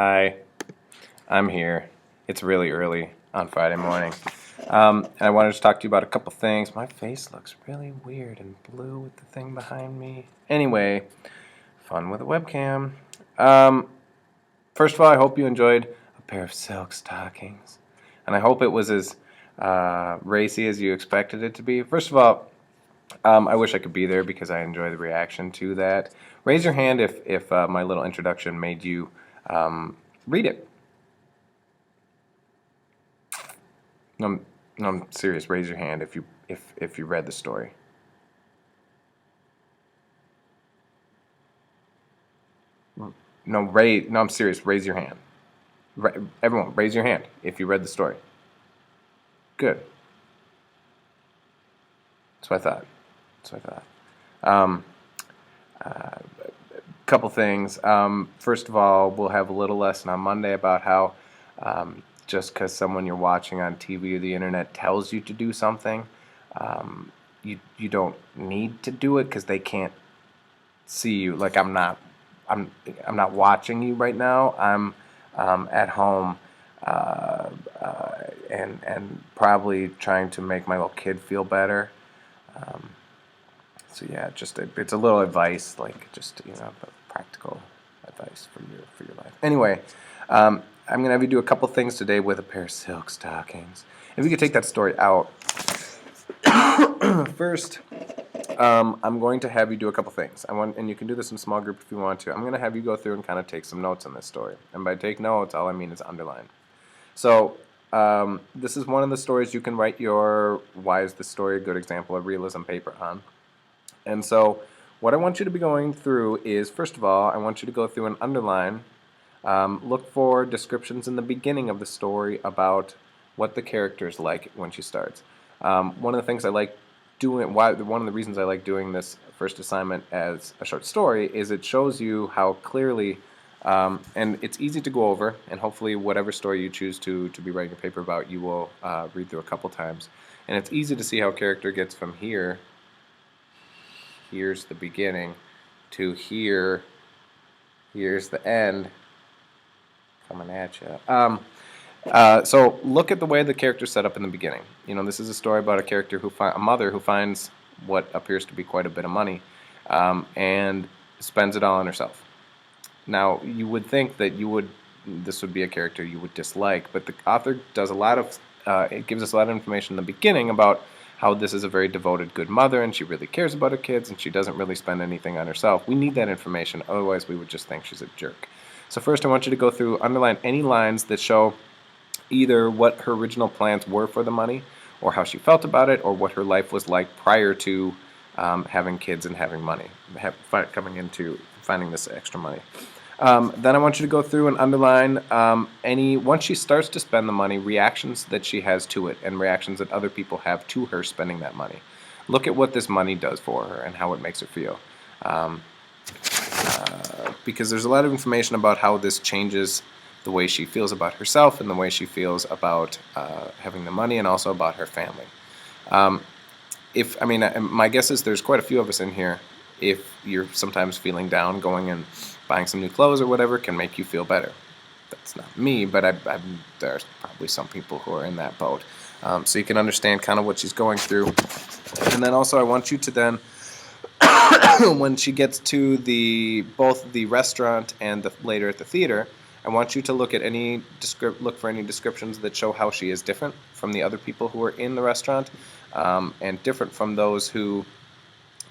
Hi, I'm here. It's really early on Friday morning. And I wanted to talk to you about a couple things. My face looks really weird and blue with the thing behind me. Anyway, fun with a webcam. Um, First of all, I hope you enjoyed a pair of silk stockings. And I hope it was as racy as you expected it to be. First of all, I wish I could be there because I enjoy the reaction to that. Raise your hand if my little introduction made you read it. No, no, I'm serious. Raise your hand if you read the story. No, raise. No, I'm serious. Raise your hand. Everyone, raise your hand if you read the story. Good. That's what I thought. That's what I thought. Um, Couple things. First of all, we'll have a little lesson on Monday about how just because someone you're watching on TV or the internet tells you to do something, you don't need to do it because they can't see you. Like I'm I'm not watching you right now. I'm at home and probably trying to make my little kid feel better. Um, so yeah, it's a little advice, like just practical advice for your life. Anyway, I'm gonna have you do a couple things today with a pair of silk stockings. If you could take that story out first. I'm going to have you do a couple things. And you can do this in a small group if you want to. I'm going to have you go through and kind of take some notes on this story. And by take notes, all I mean is underline. So, this is one of the stories you can write your why is this story a good example of realism paper on. And so, what I want you to be going through is, first of all, I want you to go through and underline. Look for descriptions in the beginning of the story about what the character is like when she starts. One of the things I like doing, one of the reasons I like doing this first assignment as a short story is it shows you how clearly, and it's easy to go over, and hopefully whatever story you choose to be writing a paper about, you will read through a couple times. And it's easy to see how character gets from here, here's the beginning, to here, here's the end, coming at you. So look at the way the character's set up in the beginning. This is a story about a character a mother who finds what appears to be quite a bit of money, and spends it all on herself. Now, you would think that this would be a character you would dislike, but the author does it gives us a lot of information in the beginning about how this is a very devoted, good mother, and she really cares about her kids, and she doesn't really spend anything on herself. We need that information, otherwise we would just think she's a jerk. So first I want you to go through, underline any lines that show either what her original plans were for the money, or how she felt about it, or what her life was like prior to having kids and having money, coming into finding this extra money. Then I want you to go through and underline once she starts to spend the money, reactions that she has to it, and reactions that other people have to her spending that money. Look at what this money does for her and how it makes her feel. Because there's a lot of information about how this changes the way she feels about herself and the way she feels about having the money, and also about her family. My guess is there's quite a few of us in here. If you're sometimes feeling down, going and buying some new clothes or whatever can make you feel better. That's not me, but there's probably some people who are in that boat. So you can understand kind of what she's going through. And then also I want you to then, when she gets to both the restaurant and later at the theater, I want you to look for any descriptions that show how she is different from the other people who are in the restaurant, and different from those who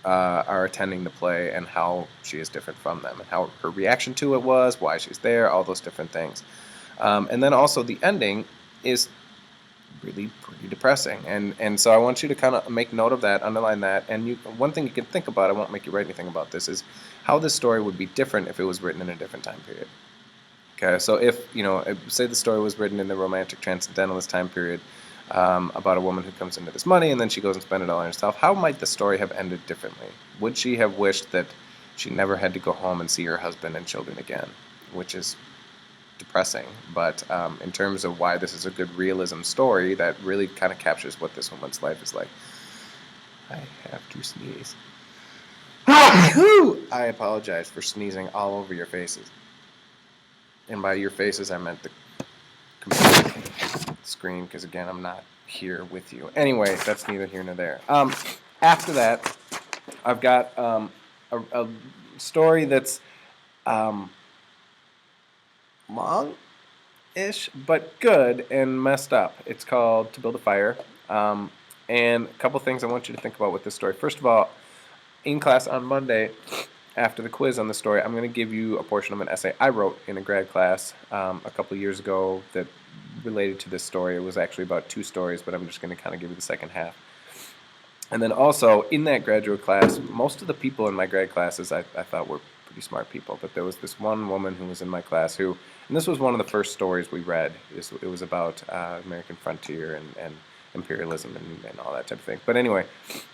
are attending the play, and how she is different from them, and how her reaction to it was, why she's there, all those different things. And then also the ending is really pretty depressing, and so I want you to kind of make note of that, underline that, and one thing you can think about, I won't make you write anything about this, is how this story would be different if it was written in a different time period. Okay, so if, say the story was written in the Romantic Transcendentalist time period, about a woman who comes into this money and then she goes and spends it all on herself, how might the story have ended differently? Would she have wished that she never had to go home and see her husband and children again? Which is depressing, but in terms of why this is a good realism story, that really kind of captures what this woman's life is like. I have to sneeze. I apologize for sneezing all over your faces. And by your faces, I meant the computer screen, because again, I'm not here with you. Anyway, that's neither here nor there. After that, I've got a story that's um, long-ish, but good and messed up. It's called To Build a Fire. Um, and a couple things I want you to think about with this story. First of all, in class on Monday, after the quiz on the story, I'm going to give you a portion of an essay I wrote in a grad class a couple years ago that related to this story. It was actually about 2 stories, but I'm just going to kind of give you the second half. And then also, in that graduate class, most of the people in my grad classes I thought were pretty smart people, but there was this one woman who was in my class who, and this was one of the first stories we read. It was about American frontier and imperialism and all that type of thing. But anyway,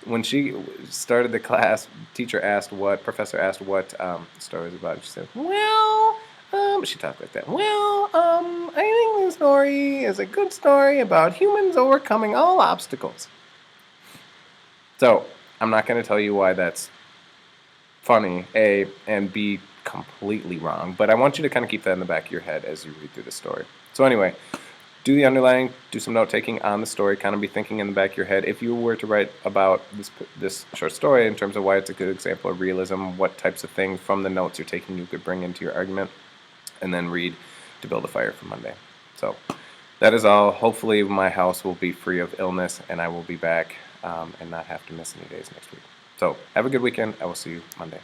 when she started the class, professor asked what the story was about. She said, well, she talked like that. Well, I think the story is a good story about humans overcoming all obstacles. So, I'm not going to tell you why that's funny, A, and B, completely wrong, but I want you to kind of keep that in the back of your head as you read through the story. So anyway, do the underlining, do some note-taking on the story, kind of be thinking in the back of your head. If you were to write about this short story in terms of why it's a good example of realism, what types of things from the notes you're taking you could bring into your argument, and then read To Build a Fire for Monday. So that is all. Hopefully my house will be free of illness, and I will be back and not have to miss any days next week. So have a good weekend. I will see you Monday.